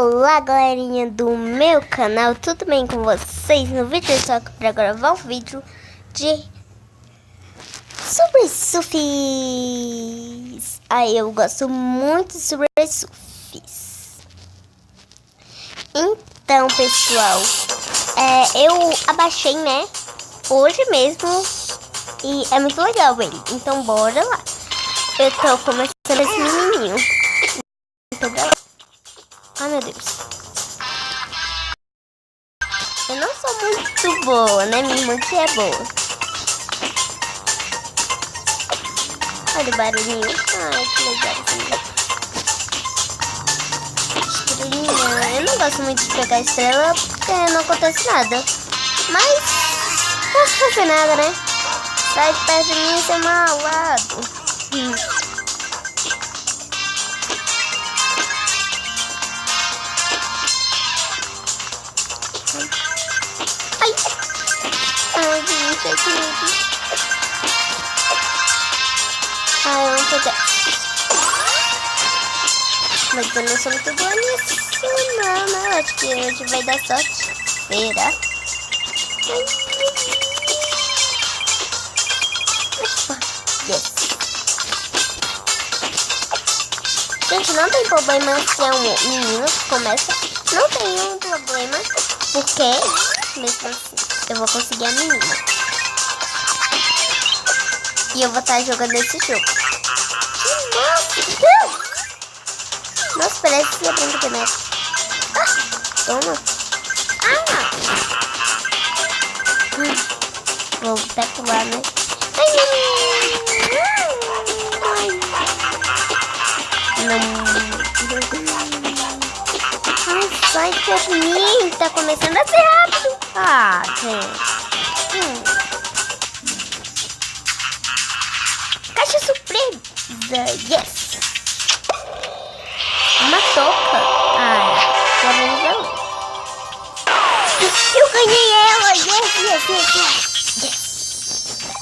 Olá, galerinha do meu canal, tudo bem com vocês? No vídeo eu estou aqui para gravar um vídeo de sobre surfs. Eu gosto muito sobre surfs. Então, pessoal, eu abaixei, né, hoje mesmo, e é muito legal ele. Então, bora lá. Eu tô começando esse menininho. Então, bora lá. Ai, meu Deus. Eu não sou muito boa, né? Minha irmã que é boa. Olha o barulhinho. Ai, que legalzinho. Estrelinha. Eu não gosto muito de pegar estrela porque não acontece nada. Mas não posso fazer nada, né? Sai de perto de mim, seu malvado. Ai, gente, é querido. Ai, eu não tô dessa. Mas eu não sou muito boa nisso, não, né? Acho que hoje vai dar sorte. Será? Opa, yes. Gente, não tem problema se é um menino que começa. Não tem nenhum problema, porque mesmo assim eu vou conseguir a menina. E eu vou estar jogando esse jogo. Nossa, parece que é brincadeira. Toma. Vou até pular, né? Ai, sai de mim. Tá começando a ser rápido. Ah, gente. Caixa surpresa. Yes. Uma touca. Pelo menos eu. Eu ganhei ela. Yes.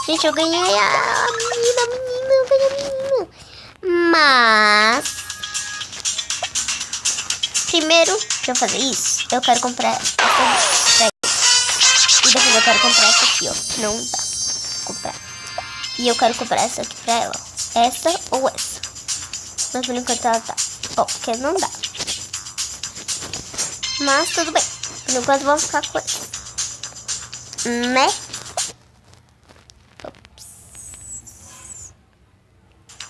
Gente, eu ganhei a menina. Eu ganhei a menina. Mas primeiro, deixa eu fazer isso. Eu quero comprar essa pra ele. E depois eu quero comprar essa aqui, ó. Não dá pra comprar. E eu quero comprar essa aqui pra ela. Essa ou essa. Mas por enquanto ela tá. Ó, porque não dá. Mas tudo bem. Por enquanto eu vou ficar com essa. Né? Ops.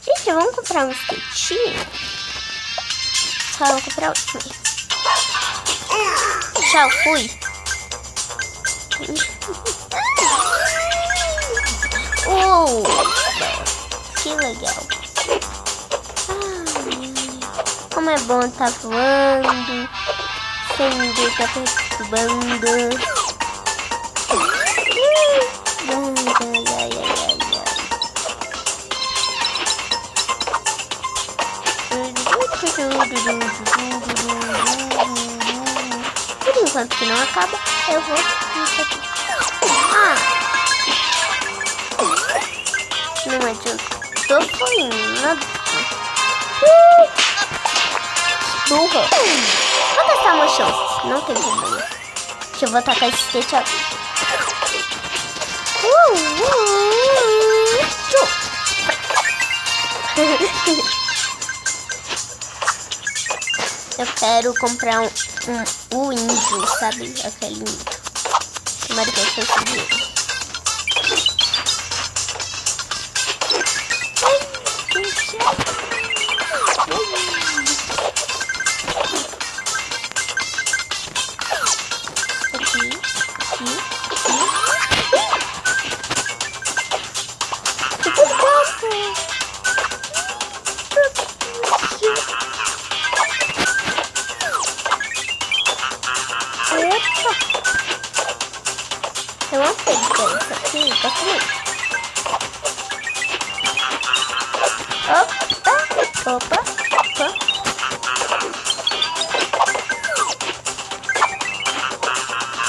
Gente, vamos comprar um skatinho? Só vou comprar outro mesmo. Tchau, fui. Que legal. Como é bom estar voando sem ninguém tá perturbando. Por enquanto que não acaba, eu vou isso aqui. Não adiantou, foi nada. Burra. Vou testar uma chance, não tem problema. Deixa eu botar com esse skate aqui. Eu quero comprar um índio, sabe? Aquele índio. Tomara que eu consiga ele. Eu não sei o que é isso aqui, gosto muito. Opa.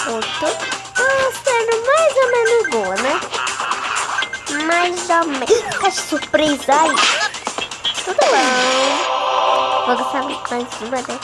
Outro. Sendo mais ou menos boa, né? Mais ou menos. Caixa surpresa aí. Tudo bom. Vou gastar mais uma, né?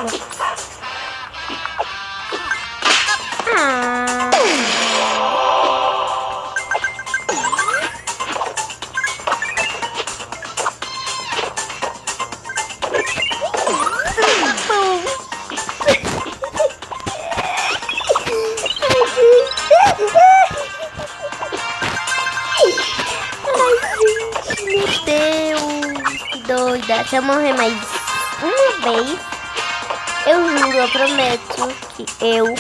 Ah. Meu Deus, que doida. Se eu morrer mais uma vez, eu juro, eu prometo que eu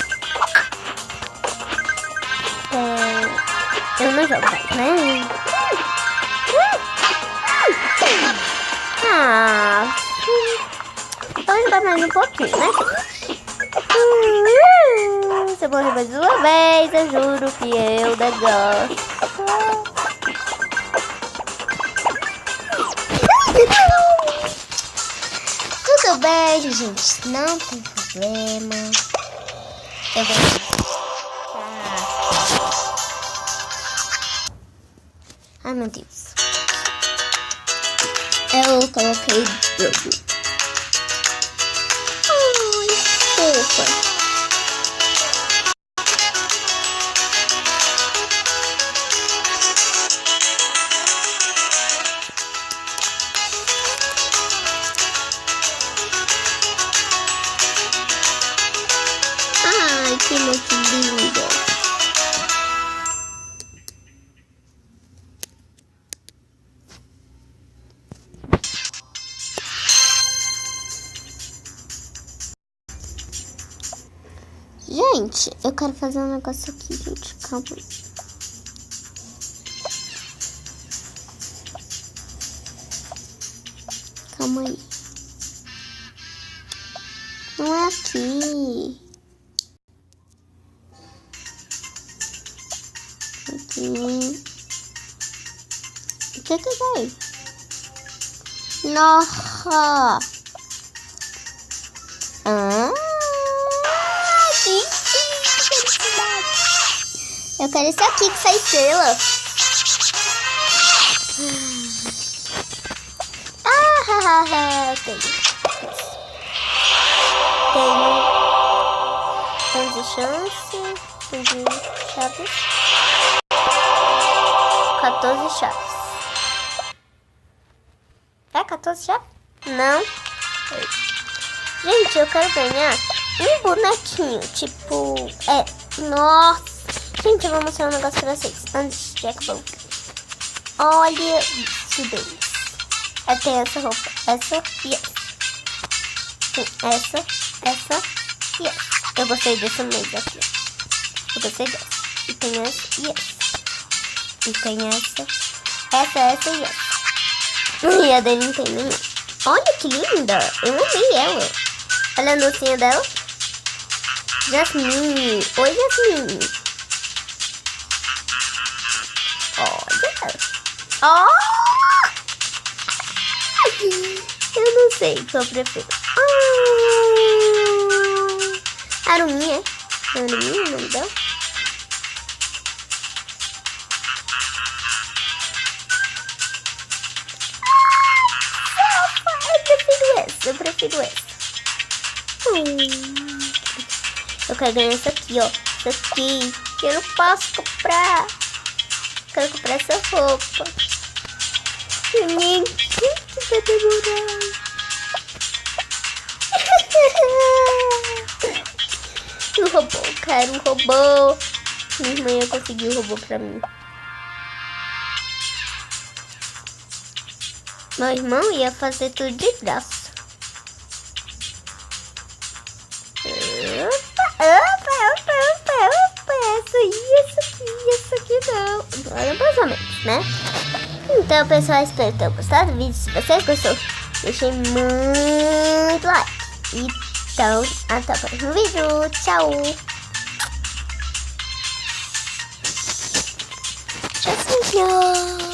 não jogo mais, né? Vou jogar mais um pouquinho, né? Se eu morrer mais uma vez, eu juro que eu negócio. Tudo bem, gente. Não tem problema. Eu vou... Ai, meu Deus. Eu coloquei jogo. Ai, fofa. Ai, que muito lindo. Gente, eu quero fazer um negócio aqui, gente. Calma aí. Calma aí. Não é aqui. Aqui. O que que é? Nossa. Eu quero esse aqui que sai estrela. Eu tenho 11 chances, 15 chaves, 14 chaves. É 14 chaves? Não. Gente, eu quero ganhar um bonequinho, tipo, nossa. Gente, eu vou mostrar um negócio pra vocês antes de acabar. Olha isso deles. Eu tenho essa roupa, essa e essa. Tem essa e essa. Eu gostei dessa mesa aqui. Eu gostei dessa. E tem essa e essa. E tem essa e essa. E a dele não tem nenhuma. Olha que linda. Eu amei ela. Olha a docinha dela. Jasmine. Oi, Jasmine. Olha. Oh! Eu não sei qual eu prefiro. Arumi, é? Arumi, o nome dela? Eu prefiro essa. Eu quero ganhar essa aqui, ó. Essa aqui. Que eu não posso comprar. Quero comprar essa roupa. Gente, que vai demorar. Um robô. Quero um robô. Minha irmã ia conseguir um robô pra mim. Meu irmão ia fazer tudo de graça. Essa aqui não. Olha mais ou menos, né? Então, pessoal, espero que tenham gostado do vídeo. Se vocês gostaram, deixem muito like. Então, até o próximo vídeo. Tchau. Tchauzinho.